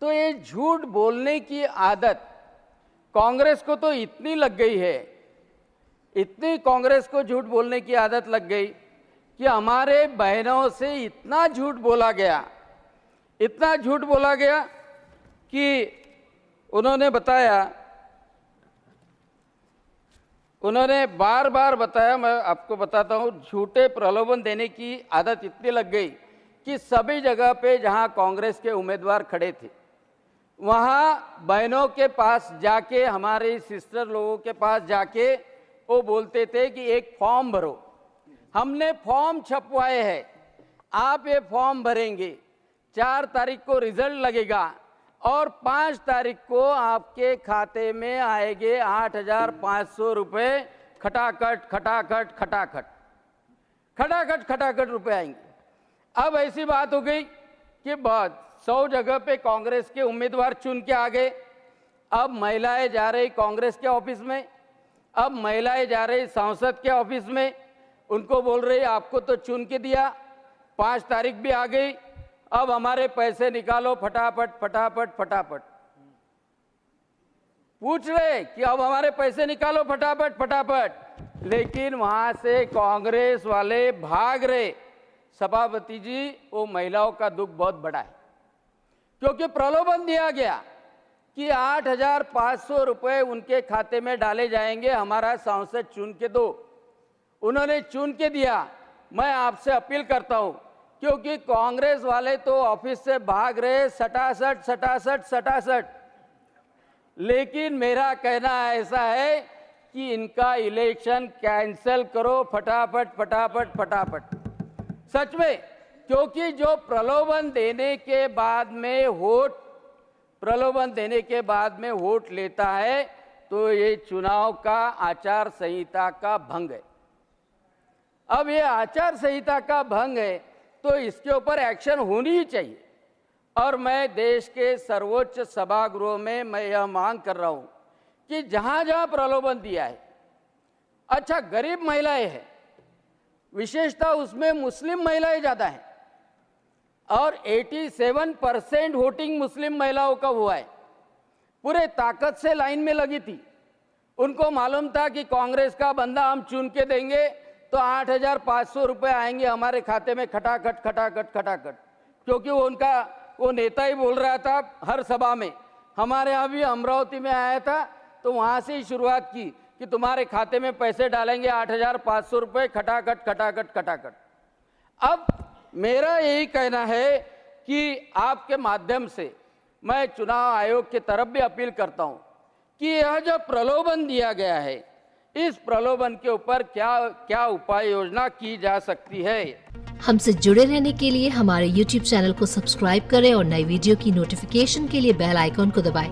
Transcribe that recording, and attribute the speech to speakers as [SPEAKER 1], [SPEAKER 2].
[SPEAKER 1] तो ये झूठ बोलने की आदत कांग्रेस को तो इतनी लग गई है, इतनी कांग्रेस को झूठ बोलने की आदत लग गई कि हमारे बहनों से इतना झूठ बोला गया, इतना झूठ बोला गया कि उन्होंने बताया, उन्होंने बार बार बताया, मैं आपको बताता हूँ, झूठे प्रलोभन देने की आदत इतनी लग गई कि सभी जगह पे जहाँ कांग्रेस के उम्मीदवार खड़े थे वहाँ बहनों के पास जाके, हमारे सिस्टर लोगों के पास जाके वो बोलते थे कि एक फॉर्म भरो, हमने फॉर्म छपवाए हैं, आप ये फॉर्म भरेंगे, 4 तारीख को रिजल्ट लगेगा और 5 तारीख को आपके खाते में आएंगे 8,500 रुपये, खटाखट खटाखट खटाखट खटाखट खटाखट रुपये आएंगे। अब ऐसी बात हो गई कि 100 जगह पे कांग्रेस के उम्मीदवार चुन के आ गए। अब महिलाएं जा रही कांग्रेस के ऑफिस में, अब महिलाएं जा रही सांसद के ऑफिस में, उनको बोल रही आपको तो चुन के दिया, 5 तारीख भी आ गई, अब हमारे पैसे निकालो फटाफट फटाफट फटाफट। पूछ रहे कि अब हमारे पैसे निकालो फटाफट फटाफट, लेकिन वहां से कांग्रेस वाले भाग रहे। सभापति जी, वो महिलाओं का दुख बहुत बड़ा है, क्योंकि प्रलोभन दिया गया कि 8,500 रुपये उनके खाते में डाले जाएंगे, हमारा सांसद चुन के दो। उन्होंने चुन के दिया। मैं आपसे अपील करता हूं, क्योंकि कांग्रेस वाले तो ऑफिस से भाग रहे सटासट सटासट सटासट, लेकिन मेरा कहना ऐसा है कि इनका इलेक्शन कैंसिल करो फटाफट फटाफट फटाफट, सच में। क्योंकि जो प्रलोभन देने के बाद में वोट, प्रलोभन देने के बाद में वोट लेता है तो ये चुनाव का आचार संहिता का भंग है। अब ये आचार संहिता का भंग है तो इसके ऊपर एक्शन होनी ही चाहिए। और मैं देश के सर्वोच्च सभागृह में मैं यह मांग कर रहा हूं कि जहां जहां प्रलोभन दिया है, अच्छा गरीब महिलाएं हैं, विशेषतः उसमें मुस्लिम महिलाएं ज्यादा हैं और 87% वोटिंग मुस्लिम महिलाओं का हुआ है, पूरे ताकत से लाइन में लगी थी। उनको मालूम था कि कांग्रेस का बंदा हम चुन के देंगे तो 8,500 रुपये आएंगे हमारे खाते में खटाखट खटाखट खटाखट, क्योंकि वो नेता ही बोल रहा था हर सभा में। हमारे यहाँ भी अमरावती में आया था तो वहाँ से ही शुरुआत की कि तुम्हारे खाते में पैसे डालेंगे 8,500 रुपये, खटाखट खटाखट खटाखट। अब मेरा यही कहना है कि आपके माध्यम से मैं चुनाव आयोग की तरफ भी अपील करता हूँ कि यह जो प्रलोभन दिया गया है, इस प्रलोभन के ऊपर क्या क्या उपाय योजना की जा सकती है।
[SPEAKER 2] हमसे जुड़े रहने के लिए हमारे YouTube चैनल को सब्सक्राइब करें और नई वीडियो की नोटिफिकेशन के लिए बेल आइकॉन को दबाएं।